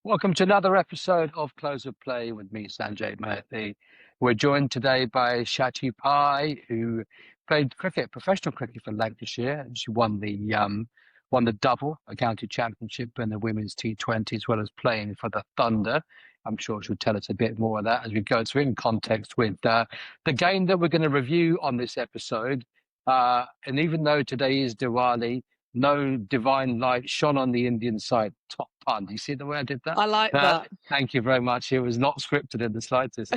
Welcome to another episode of Close of Play with me, Sanjay Murthy. We're joined today by Shachi Pai, who played cricket, professional cricket for Lancashire, and she won the double, a county championship and the women's T20, as well as playing for the Thunder. I'm sure she'll tell us a bit more of that as we go through in context with the game that we're going to review on this episode. And even though today is Diwali, no divine light shone on the Indian side. Top pun. Do you see the way I did that? I like that. Thank you very much. It was not scripted in the slightest.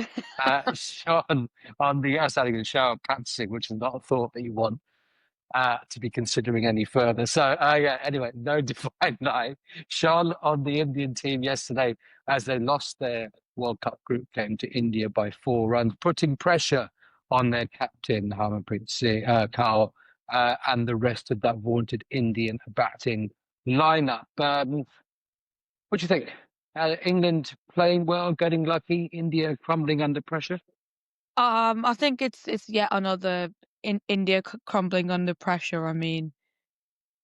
Shone on the outside and shower practicing, which is not a thought that you want to be considering any further. So, yeah, anyway, no divine light shone on the Indian team yesterday as they lost their World Cup group game to India by 4 runs, putting pressure on their captain, Harmanpreet Singh Kaur, and the rest of that vaunted Indian batting lineup. What do you think? England playing well, getting lucky, India crumbling under pressure? I think it's yet another India crumbling under pressure. I mean,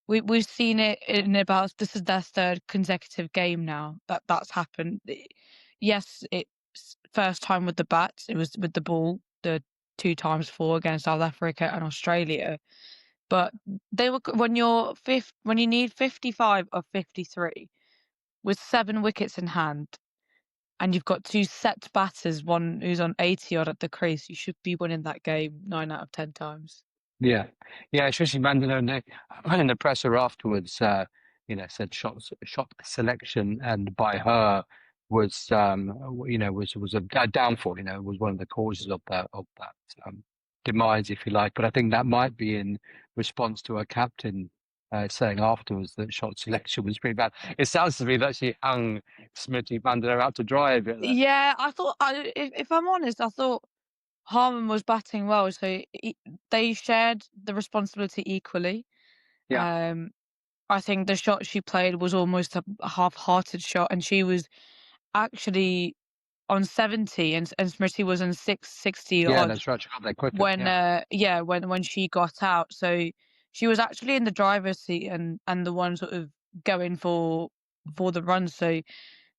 we've seen it in about this is their third consecutive game now that's happened. Yes, it's first time with the bats. It was with the ball, the two times four against South Africa and Australia. But they were when you need 55 of 53 with 7 wickets in hand. And you've got two set batters, one who's on 80 odd at the crease, you should be winning that game 9 out of 10 times. Yeah, yeah, especially Mandela and in the presser afterwards, said shot selection and by her was, was a downfall. Was one of the causes of that demise, if you like. But I think that might be in response to her captain saying afterwards that shot selection was pretty bad. It sounds to me that she hung Smriti Mandela out to dry a bit there. Yeah, if I'm honest, I thought Harman was batting well, so they shared the responsibility equally. Yeah, Um, I think the shot she played was almost a half-hearted shot, and she was actually on 70, and Smriti was on 660 yeah, odd that's right. She got there quicker. when Yeah. when she got out. So she was actually in the driver's seat and the one sort of going for the run. So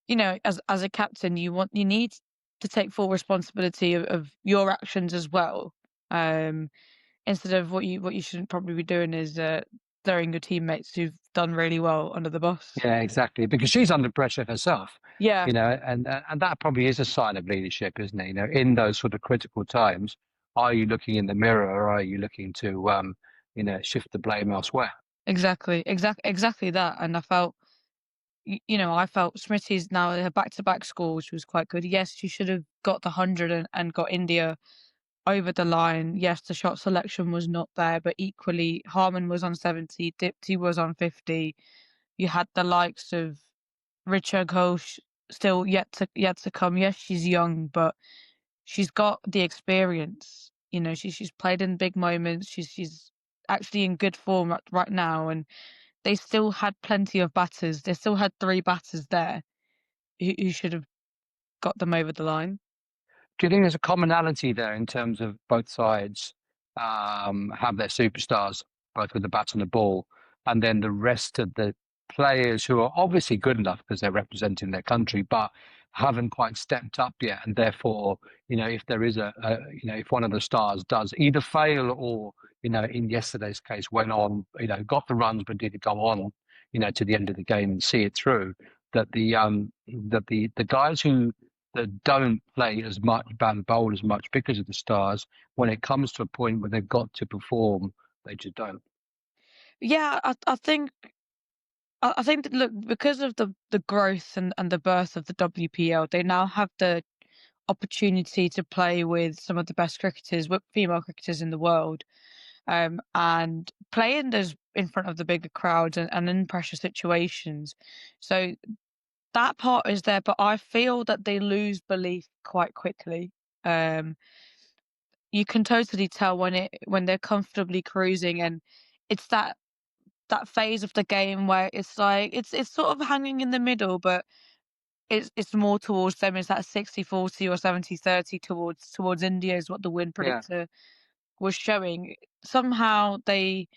as a captain, you need to take full responsibility of your actions as well. Um, Instead of what you shouldn't probably be doing is throwing your teammates who've done really well under the bus. Yeah, exactly. Because she's under pressure herself, Yeah, and that probably is a sign of leadership, isn't it? In those sort of critical times, are you looking in the mirror or are you looking to, shift the blame elsewhere? exactly that. And I felt Smriti's now her back-to-back score, which was quite good. Yes, she should have got the 100 and got India over the line. Yes, the shot selection was not there, but equally, Harman was on 70, Dipti was on 50. You had the likes of Richa Ghosh still yet to come. Yes, she's young, but she's got the experience. She's played in big moments. She's actually in good form right now, and they still had plenty of batters. They still had 3 batters there who should have got them over the line. Do you think there's a commonality there in terms of both sides have their superstars, both with the bat and the ball, and then the rest of the players who are obviously good enough because they're representing their country, but haven't quite stepped up yet, and therefore, if there is if one of the stars does either fail or, in yesterday's case, went on, got the runs but didn't go on, to the end of the game and see it through, that the guys who that don't play as much, bat bowl as much because of the stars. When it comes to a point where they've got to perform, they just don't. Yeah, I think that, look, because of the growth and the birth of the WPL, they now have the opportunity to play with some of the best cricketers, female cricketers in the world, and playing those in front of the bigger crowds and in pressure situations. So that part is there, but I feel that they lose belief quite quickly. Um, you can totally tell when they're comfortably cruising, and it's that phase of the game where it's like it's sort of hanging in the middle, but it's more towards them. It's that 60-40 or 70-30 towards India is what the win Yeah. predictor was showing. Somehow they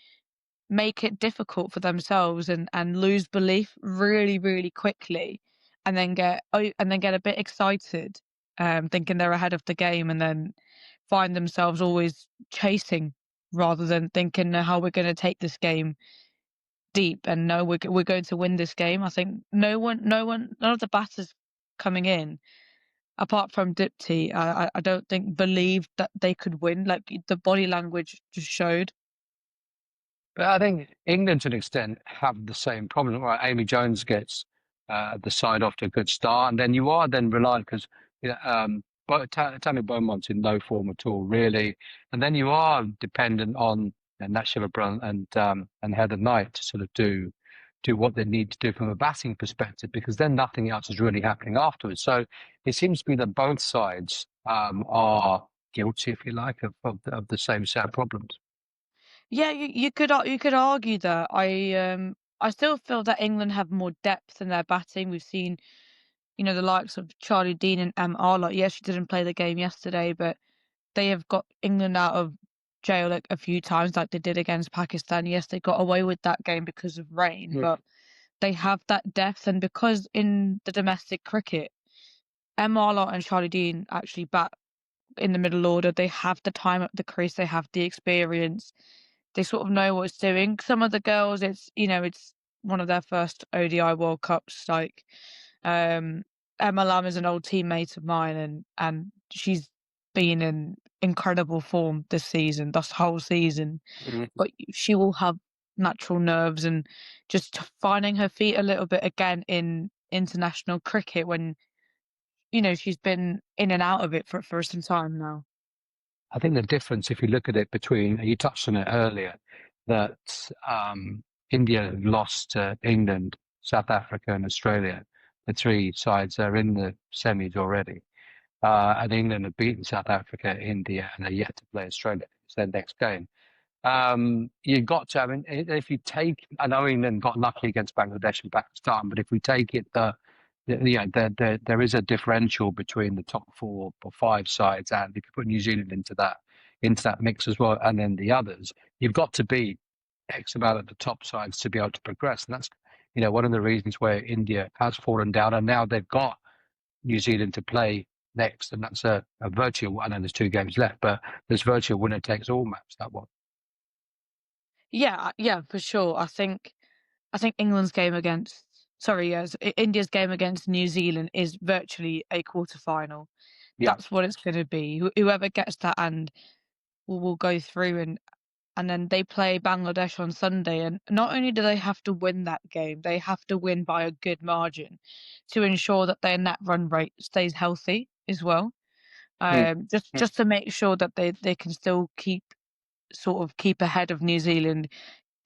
make it difficult for themselves and lose belief really, really quickly. and then get a bit excited, thinking they're ahead of the game, and then find themselves always chasing rather than thinking how we're going to take this game deep and no, we're going to win this game. I think none of the batters coming in, apart from Dipty, I don't think believed that they could win. Like the body language just showed. But I think England, to an extent, have the same problem. Right, Amy Jones gets the side off to a good start, and then you are then reliant because but Tammy Beaumont's in no form at all, really, and then you are dependent on Nat Schiavone and Heather Knight to sort of do what they need to do from a batting perspective, because then nothing else is really happening afterwards. So it seems to be that both sides are guilty, if you like, of the same set of problems. Yeah, you could argue that. I still feel that England have more depth in their batting. We've seen, the likes of Charlie Dean and Arlott. Yes, she didn't play the game yesterday, but they have got England out of jail like a few times, like they did against Pakistan. Yes, they got away with that game because of rain, but they have that depth, and because in the domestic cricket, Arlott and Charlie Dean actually bat in the middle order. They have the time at the crease, they have the experience, they sort of know what it's doing. Some of the girls, it's one of their first ODI World Cups. Like Emma Lamb is an old teammate of mine, and she's been in incredible form this season, this whole season. Mhm. But she will have natural nerves and just finding her feet a little bit again in international cricket when she's been in and out of it for some time now. I think the difference, if you look at it between, you touched on it earlier, that India lost to England, South Africa, and Australia. The three sides are in the semis already. And England have beaten South Africa, India, and are yet to play Australia. It's their next game. You've got to, I mean, if you take, I know England got lucky against Bangladesh and Pakistan, but if we take it, there is a differential between the top 4 or 5 sides, and if you put New Zealand into that mix as well, and then the others, you've got to be X amount of the top sides to be able to progress, and that's one of the reasons where India has fallen down, and now they've got New Zealand to play next, and that's a virtual. I know there's 2 games left, but there's virtual winner takes all match that one. Yeah, yeah, for sure. I think England's game against, sorry, yes, India's game against New Zealand is virtually a quarter-final. Yeah. That's what it's going to be. Whoever gets that and will go through, and then they play Bangladesh on Sunday. And not only do they have to win that game, they have to win by a good margin to ensure that their net run rate stays healthy as well. Mm. Just to make sure that they can still keep ahead of New Zealand,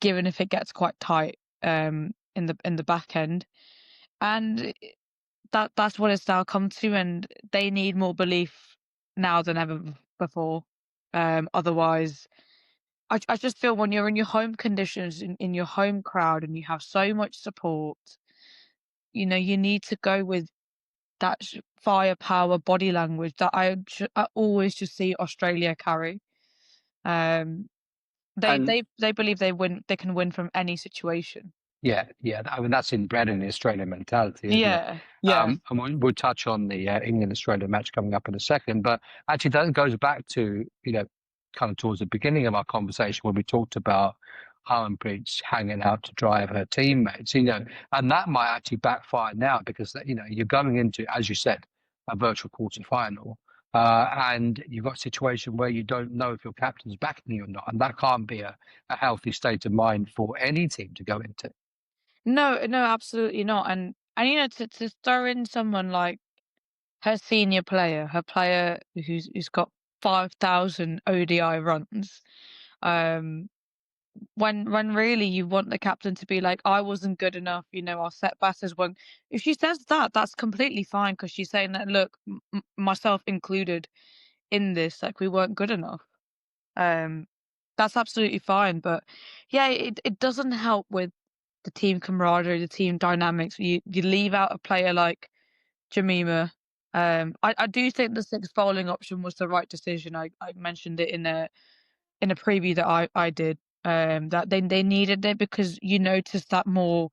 given if it gets quite tight in the back end. And that's what it's now come to, and they need more belief now than ever before. Otherwise, I just feel when you're in your home conditions, in your home crowd, and you have so much support, you need to go with that firepower body language that I always just see Australia carry. Um, they And they they believe they can win from any situation. yeah. I mean, that's inbred in the Australian mentality, isn't it? Yeah, yeah. And we'll touch on the England-Australia match coming up in a second, but actually that goes back to, kind of towards the beginning of our conversation when we talked about Harmanpreet hanging out to dry of her teammates, and that might actually backfire now because, you're going into, as you said, a virtual quarter-final. And you've got a situation where you don't know if your captain's backing you or not, and that can't be a healthy state of mind for any team to go into. No, no, absolutely not. And to throw in someone like her senior player, her player who's got 5,000 ODI runs, um, when really you want the captain to be like, I wasn't good enough, our set batters won't. If she says that, that's completely fine because she's saying that, look, myself included in this, like we weren't good enough. Um, that's absolutely fine. But yeah, it doesn't help with the team camaraderie, the team dynamics. You leave out a player like Jamima. I do think the sixth bowling option was the right decision. I mentioned it in a preview that I did. That they needed it because you noticed that more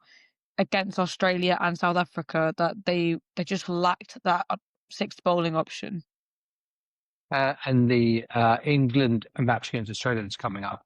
against Australia and South Africa that they just lacked that sixth bowling option. And the England match against Australia that's coming up,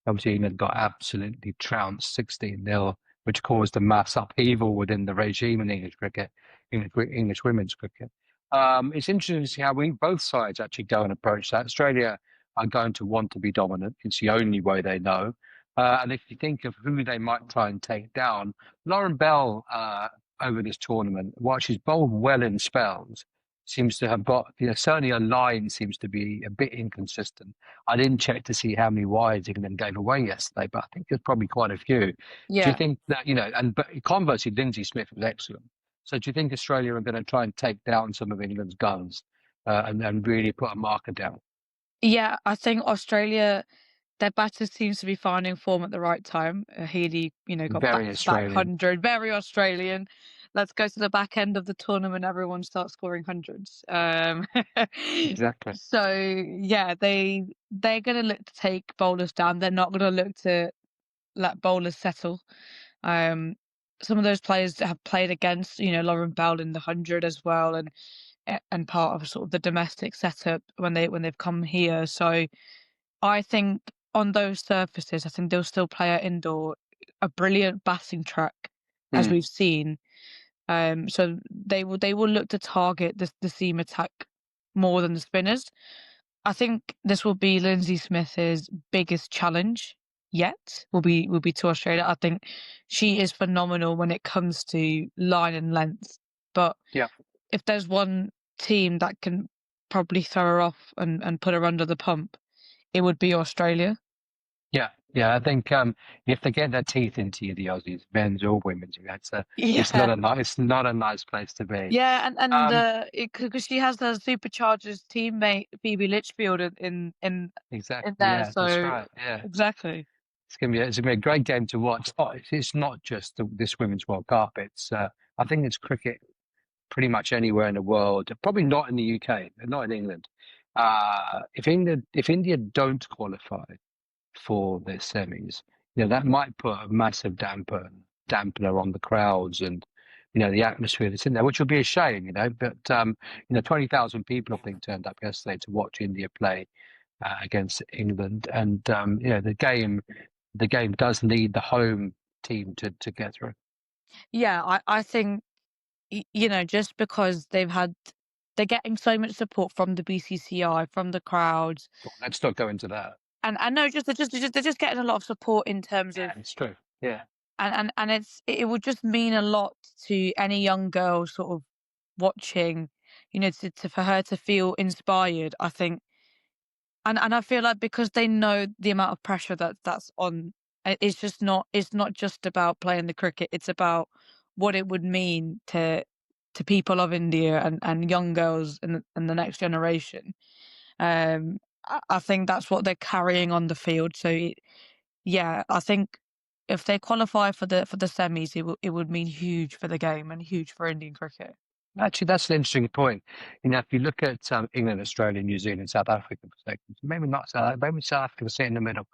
obviously England got absolutely trounced 16-0, which caused a mass upheaval within the regime in English cricket, English women's cricket. It's interesting to see how both sides actually go and approach that. Australia are going to want to be dominant. It's the only way they know. And if you think of who they might try and take down, Lauren Bell over this tournament, while she's bowled well in spells, seems to have got, certainly her line seems to be a bit inconsistent. I didn't check to see how many wides England gave away yesterday, but I think there's probably quite a few. Do you Yeah. think that, but conversely, Lindsay Smith was excellent. So do you think Australia are going to try and take down some of England's guns and really put a marker down? Yeah, I think Australia, their batter seems to be finding form at the right time. Healy, got Very back-to-back Australian. 100, very Australian. Let's go to the back end of the tournament, everyone starts scoring hundreds. Exactly. So yeah, they're gonna look to take bowlers down. They're not gonna look to let bowlers settle. Um, some of those players that have played against, Lauren Bell in the 100 as well, and part of sort of the domestic setup when they've come here. So I think on those surfaces, I think they'll still play at indoor a brilliant batting track, as Mm, we've seen. So they will look to target the seam attack more than the spinners. I think this will be Lindsay Smith's biggest challenge yet. Will be to Australia. I think she is phenomenal when it comes to line and length. But yeah. if there's one team that can probably throw her off and put her under the pump, it would be Australia. Yeah, yeah. I think if they get their teeth into you, the Aussies, men's or women's, it's Yeah. not a nice place to be. Yeah, and Um, because she has her Superchargers teammate Phoebe Litchfield in exactly. there, Yeah, that's so right. Yeah. exactly. It's gonna be a great game to watch. Oh, it's not just this Women's World Cup. I think it's cricket pretty much anywhere in the world. Probably not in the UK, not in England. If India don't qualify for their semis, that might put a massive dampener on the crowds and the atmosphere that's in there, which will be a shame. But 20,000 people I think turned up yesterday to watch India play against England, and the game does need the home team to get through. Yeah, I think just because they're getting so much support from the BCCI, from the crowds, Let's not go into that. and I know they're just getting a lot of support in terms Yeah, of, it's true. Yeah. and it would just mean a lot to any young girl sort of watching, for her to feel inspired. I think. And I feel like because they know the amount of pressure that's on, it's not just about playing the cricket, it's about what it would mean to people of India and young girls and the next generation. I think that's what they're carrying on the field. So yeah, I think if they qualify for the semis, it would mean huge for the game and huge for Indian cricket. Actually, that's an interesting point. If you look at England, Australia, New Zealand, South Africa, for seconds, maybe not maybe South Africa sit in the middle.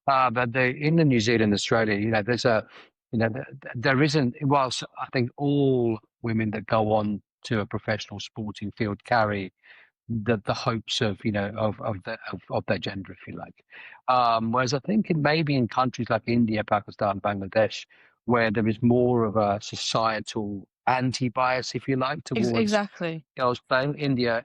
But in the New Zealand, Australia, there isn't. Whilst I think all women that go on to a professional sporting field carry the hopes of of their gender, if you like. Whereas I think maybe in countries like India, Pakistan, Bangladesh, where there is more of a societal anti-bias, if you like, towards Exactly. girls playing. India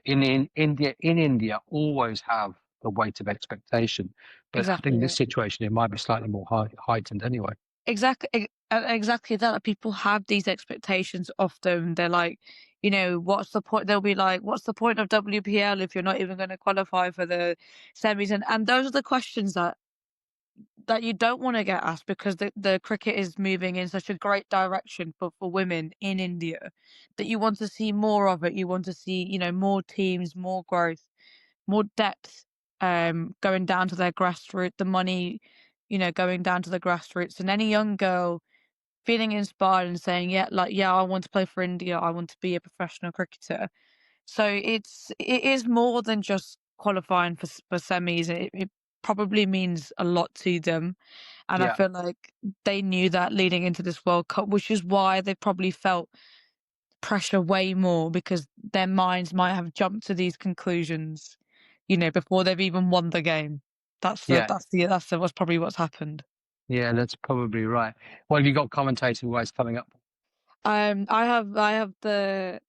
always have the weight of expectation, but I think Exactly. in this Yeah. situation it might be slightly more heightened anyway. Exactly that. People have these expectations of them. They're like, what's the point? They'll be like, what's the point of WPL if you're not even going to qualify for the semis? And those are the questions that you don't want to get asked because the cricket is moving in such a great direction for women in India that you want to see more of it. You want to see, more teams, more growth, more depth, going down to their grassroots, the money, going down to the grassroots, and any young girl feeling inspired and saying, yeah, like, yeah, I want to play for India. I want to be a professional cricketer. So it is more than just qualifying for semis. probably means a lot to them. And I Yeah, feel like they knew that leading into this World Cup, which is why they probably felt pressure way more, because their minds might have jumped to these conclusions, before they've even won the game. yeah, That's probably what's happened. yeah. That's probably right. What have you got commentator wise coming up? I have the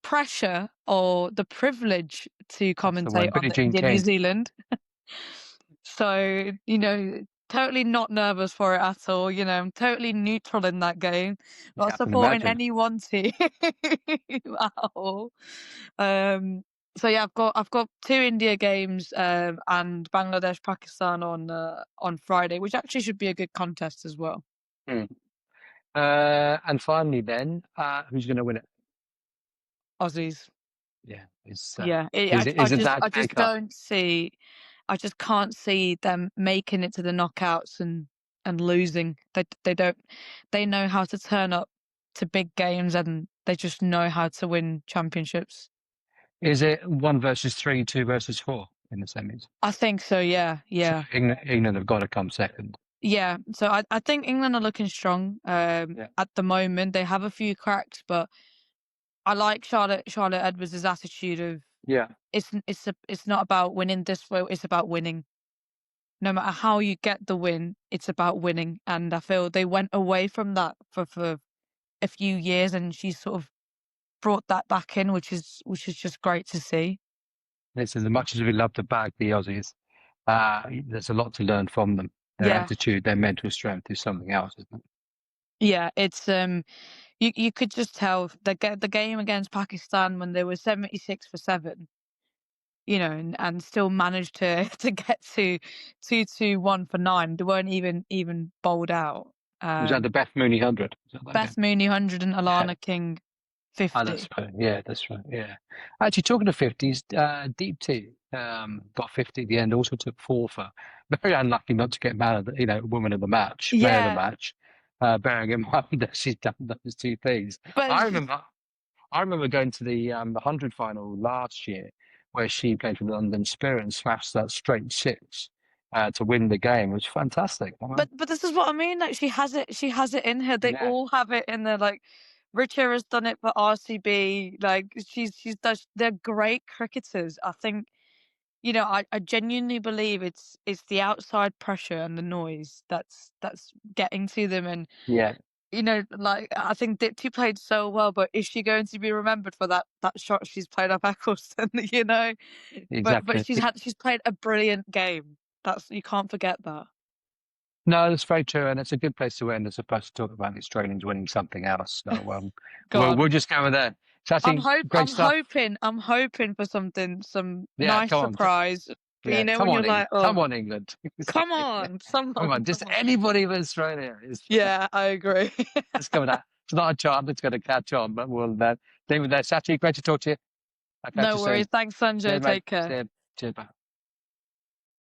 pressure or the privilege to That's the commentate one. on Billie the Jean India New King. Zealand. So, totally not nervous for it at all. I'm totally neutral in that game, not Yeah, I can supporting imagine. any one team at all. Um, so yeah, I've got two India games, and Bangladesh Pakistan on Friday, which actually should be a good contest as well. Hmm. And finally, then, who's going to win it? Aussies. Yeah, Yeah, is it that I clear just cut? don't see, I just can't see them making it to the knockouts and losing. They don't, they know how to turn up to big games, and they just know how to win championships. Is it 1 versus 3, 2 versus 4 in the semis? I think so. Yeah, So yeah, England have got to come second. yeah. So I think England are looking strong. Yeah, At the moment they have a few cracks, but I like Charlotte Edwards' attitude of, yeah. it's not about winning this way. It's about winning. No matter how you get the win, it's about winning. And I feel they went away from that for a few years, and she sort of brought that back in, which is just great to see. Listen, as much as we love to bag the Aussies, there's a lot to learn from them. Their Yeah, attitude, their mental strength is something else, isn't it? yeah. It's you could just tell the game against Pakistan when they were 76 for 7, and still managed to to get to 2-2-1 for 9. They weren't even bowled out. Was that Um, the Beth Mooney 100? Was that Beth game? Mooney 100 and Yeah. Alana King Oh, that's 50. right. Yeah, that's right. Yeah. Actually, talking of 50s, Deep T got 50 at the end, also took 4 for. Very unlucky not to get man of the, woman of the match, man of the Yeah, match, bearing in mind that she's done those two things. but I remember I remember going to the 100 final last year where she played for the London Spirit and smashed that straight six to win the game. It was fantastic. but this is what I mean. Like, she has it in her. They Yeah, all have it in there. Like, Richa has done it for RCB. Like, she's does. They're great cricketers. I think, I genuinely believe it's the outside pressure and the noise that's getting to them. And yeah, like, I think Dipti played so well, but is she going to be remembered for that shot she's played up Eccleston? But exactly. she's played a brilliant game. You can't forget that. No, that's very true, and it's a good place to end as opposed to talk about the Australians winning something else. So Go we'll on. just go with that. Chatting, great stuff. I'm hoping for some Yeah, nice come on, surprise. yeah, come When you're on, England, like, come oh, on, England. come Sorry. on, Come someone, on, just come on. anybody with Australia is. Yeah, I agree. Let's go with that. It's not a chart that's going to catch on, but we'll leave it there. Sachi, great to talk to you. I'll catch No you worries. soon. Thanks, Sanjay. Cheers, mate. Take care. See you. Cheers, bye.